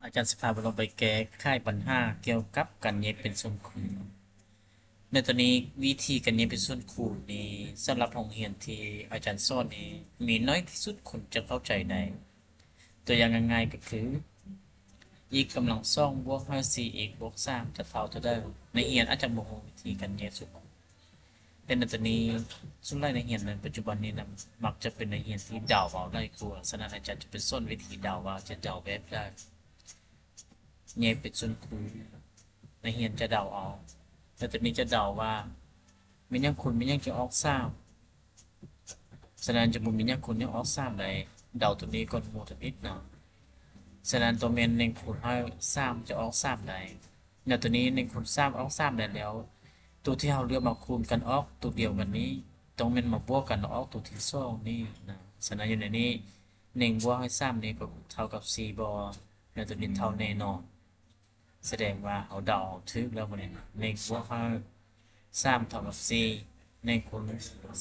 อาจารย์สิพาลงไปแก้ไขปัญหาเกี่ยวกับการเย็บเป็นส่วนคูณในตอนนี้วิธีการเย็บเป็นส่วนคูณนี้สำหรับโรงเรียนที่อาจารย์สอนนี้มีน้อยที่สุดคนจะเข้าใจได้ตัวอย่างง่ายๆก็คืออีกกำลังสองบวกห้าสี่อีกบวกสามจะเท่าใดในเรียนอาจจะบอกวิธีการเย็บสุดแต่ในตอนนี้ส่วนใหญ่ในเรียนในปัจจุบันนี้นะมักจะเป็นในเรียนที่เดาเอาได้กลัวฉะนั้นอาจารย์จะเป็นสอนวิธีเดาว่าจะเดาแบบได้เย็บเป็นส่วนคูณ ในเฮียนจะเดาเอาแต่ตัวนี้จะเดาว่ามียังคุณมียังจะออกซ้ำฉะนั้นจะบุมียังคุณยังออกซ้ำเลยเดาตัวนี้ก่อนหมูตัวนิดเนาะฉะนั้นตัวเมนหนึ่งคูณห้าซ้ำจะออกซ้ำได้ในตัวนี้หนึ่งคูณซ้ำออกซ้ำได้แล้วตัวที่เราเลือกมาคูณกันออกตัวเดียวกันนี้ต้องเป็นมาบวกกันออกตัวที่สองนี่นะฉะนั้นอยู่ในนี้หนึ่งบวกให้ซ้ำนี้ก็เท่ากับสี่บอในตัวนี้เท่าแน่นอน แสดงว่าเอาเดาถึกแล้ววันนี้ในบวกห้าสามเท่ากับสี่ในคูณ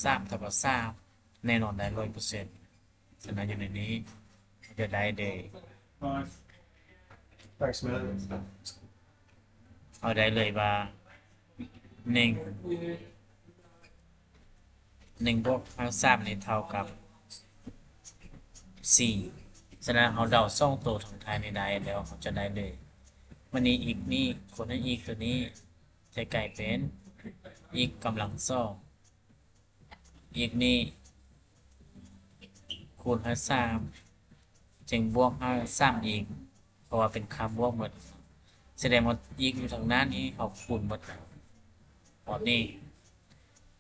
สามเท่ากับสามแน่นอนได้100%ฉะนั้นอยู่ในนี้จะได้เดย Thanks, man. เอาได้เลยว่าหนึ่งบวกห้าสามนี่เท่ากับสี่ฉะนั้นเอาเดาส่องตัวทางท้ายในได้แล้วเขาจะได้เลยวันนี้อีกนี่คนนั้นอีกตัวนี้จะกลายเป็นอีกกำลังสองอีกนี่คูณห้าสามจึงบวกห้าสามอีกเพราะว่าเป็นคำบวกหมดแสดงว่าอีกอยู่ทางหน้านี้เขาคูณหมดตอนนี้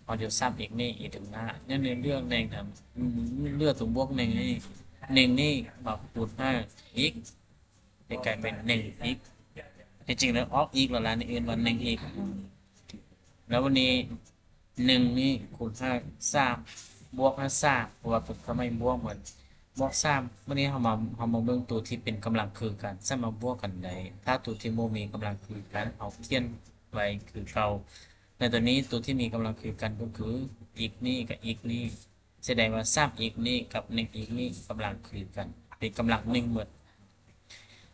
พอเดี๋ยวซ้ำอีกนี่อีกถึงหน้าเนี่ยในเรื่องหนึ่งทำเลือกตัวบวกหนึ่งนี่หนึ่งนี่มาคูณห้าอีกจะกลายเป็นหนึ่งอีกจริงๆแล้วออกอีกแล้วล่ะในอื่นวันหนึ่งอีกแล้ววันนี้หนึ่งนี่คูณห้าสามบวกห้าสามเพราะว่าผมทำไมบวกเหมือนบวกสามวันนี้เรามาเบิ่งตัวที่เป็นกำลังคือกันสามารถบวกกันได้ถ้าตัวที่โมมีกำลังคือกันเอาเขียนไว้คือเก่าในตัวนี้ตัวที่มีกำลังคือกันก็คืออีกนี่กับอีกนี่แสดงว่าสามอีกนี่กับหนึ่งอีกนี่กำลังคือกันเป็นกำลังหนึ่งหมด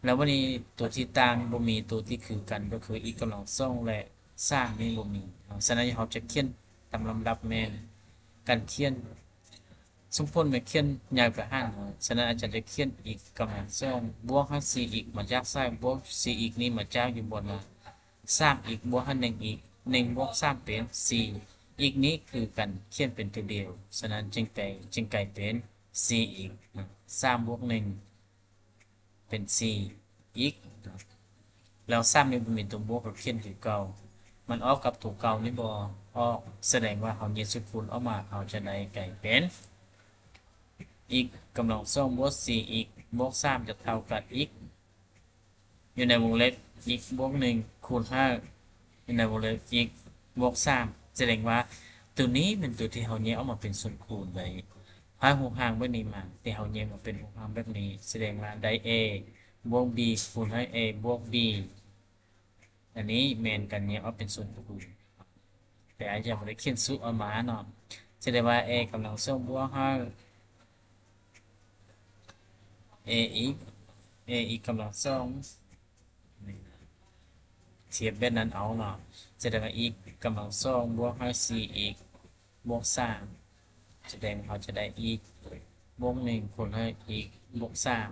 แล้ววันนี้ตัวที่ต่างบ่มีตัวที่คือกันก็คืออีกกำลังสองและสร้างนี่บ่มีฉะนั้นเราจะเขียนตามลำดับแม่นการเขียนสมพลมาเขียนใหญ่ประหารฉะนั้นอาจารย์จะเขียนอีกกำลังสองบวกห้าสี่อีกมาจากซ้ายบวกสี่อีกนี่มาจากอยู่บนมาสามอีกบวกห้าหนึ่งอีกหนึ่งบวกสามเป็นสี่อีกนี้คือกันเขียนเป็นตัวเดียวฉะนั้นจึงกลายเป็นสี่อีกสามบวกหนึ่งเป็นสี่อีกแล้วซ้ำนี่มันเป็นตัวบวกกับเขียนตัวเก่ามันออกกับตัวเก่านี่บ่ออกแสดงว่าเขาเย็ดสุดคูณออกมาเขาจะได้กลายเป็นอีกกำลังสองบวกสี่อีกบวกสามจะเท่ากับอีกอยู่ในวงเล็บอีกบวกหนึ่งคูณห้าอยู่ในวงเล็บอีกบวกสามแสดงว่าตัวนี้เป็นตัวที่เขาแยกออกมาเป็นส่วนคูณเลยพายหัวหางแบบนี้มาแต่เขาแยกมาเป็นหัวหางแบบนี้แสดงว่าได้ a บวก b คูณให้ a บวก b อันนี้แมนกันเนี่ยเอาเป็นส่วนคูณแต่อาจจะไม่ได้เขียนสูตรออกมาเนาะแสดงว่า a กำลังสองบวกห้า a อีก กำลังสองเทียบแบบนั้นเอาเนาะแสดงว่าอีกกำลังสองบวกห้าสี่อีกบวกสามแสดงเขาจะได้อีกบวกหนึ่งคูณให้อีกบวกสาม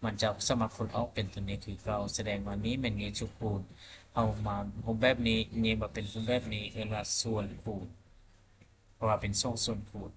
มันจะสมการผลออกเป็นตัวนี้คือเราแสดงว่านี้เป็นเงี้ยชุคูณเอามารูปแบบนี้เงี้ยมาเป็นรูปแบบนี้เรียกว่าส่วนคูณเพราะว่าเป็นส่วนคูณ